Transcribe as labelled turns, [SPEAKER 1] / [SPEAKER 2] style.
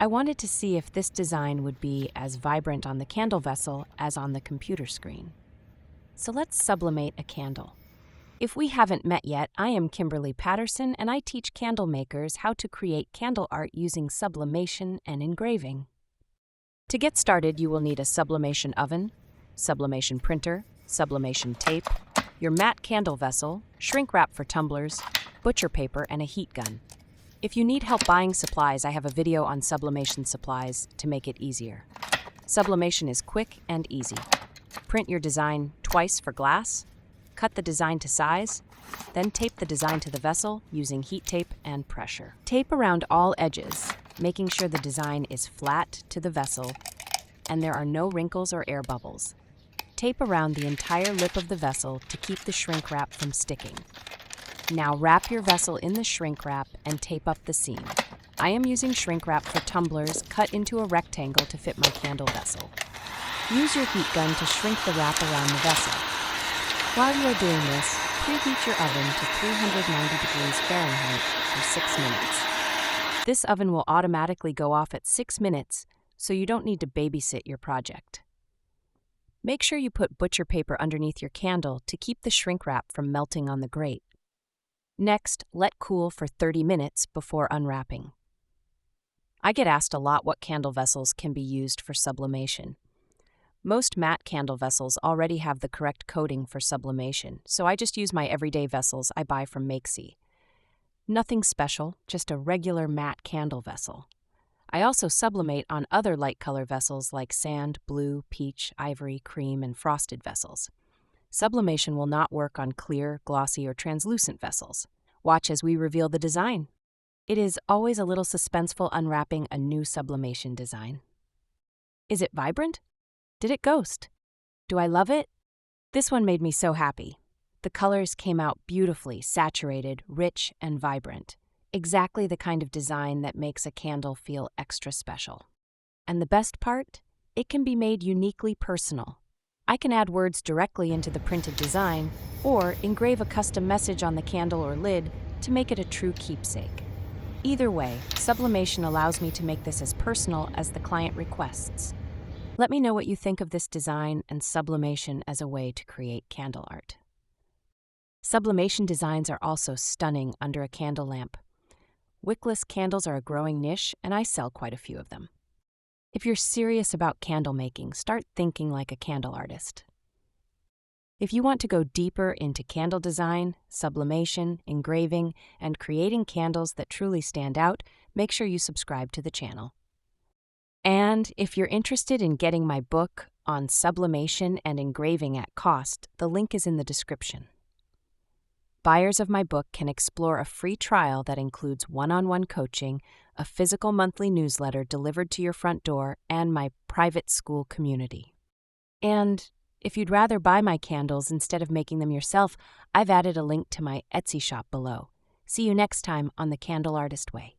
[SPEAKER 1] I wanted to see if this design would be as vibrant on the candle vessel as on the computer screen. So let's sublimate a candle. If we haven't met yet, I am Kimberly Patterson, and I teach candle makers how to create candle art using sublimation and engraving. To get started, you will need a sublimation oven, sublimation printer, sublimation tape, your matte candle vessel, shrink wrap for tumblers, butcher paper, and a heat gun. If you need help buying supplies, I have a video on sublimation supplies to make it easier. Sublimation is quick and easy. Print your design twice for glass, cut the design to size, then tape the design to the vessel using heat tape and pressure. Tape around all edges, making sure the design is flat to the vessel and there are no wrinkles or air bubbles. Tape around the entire lip of the vessel to keep the shrink wrap from sticking. Now wrap your vessel in the shrink wrap and tape up the seam. I am using shrink wrap for tumblers cut into a rectangle to fit my candle vessel. Use your heat gun to shrink the wrap around the vessel. While you are doing this, preheat your oven to 390 degrees Fahrenheit for 6 minutes. This oven will automatically go off at 6 minutes, so you don't need to babysit your project. Make sure you put butcher paper underneath your candle to keep the shrink wrap from melting on the grate. Next, let cool for 30 minutes before unwrapping. I get asked a lot what candle vessels can be used for sublimation. Most matte candle vessels already have the correct coating for sublimation, so I just use my everyday vessels I buy from Makesy. Nothing special, just a regular matte candle vessel. I also sublimate on other light color vessels like sand, blue, peach, ivory, cream, and frosted vessels. Sublimation will not work on clear, glossy, or translucent vessels. Watch as we reveal the design. It is always a little suspenseful unwrapping a new sublimation design. Is it vibrant? Did it ghost? Do I love it? This one made me so happy. The colors came out beautifully, saturated, rich, and vibrant. Exactly the kind of design that makes a candle feel extra special. And the best part? It can be made uniquely personal. I can add words directly into the printed design, or engrave a custom message on the candle or lid to make it a true keepsake. Either way, sublimation allows me to make this as personal as the client requests. Let me know what you think of this design and sublimation as a way to create candle art. Sublimation designs are also stunning under a candle lamp. Wickless candles are a growing niche, and I sell quite a few of them. If you're serious about candle making, start thinking like a candle artist. If you want to go deeper into candle design, sublimation, engraving, and creating candles that truly stand out, make sure you subscribe to the channel. And if you're interested in getting my book on sublimation and engraving at cost, the link is in the description. Buyers of my book can explore a free trial that includes one-on-one coaching, a physical monthly newsletter delivered to your front door, and my private school community. And if you'd rather buy my candles instead of making them yourself, I've added a link to my Etsy shop below. See you next time on The Candle Artist Way.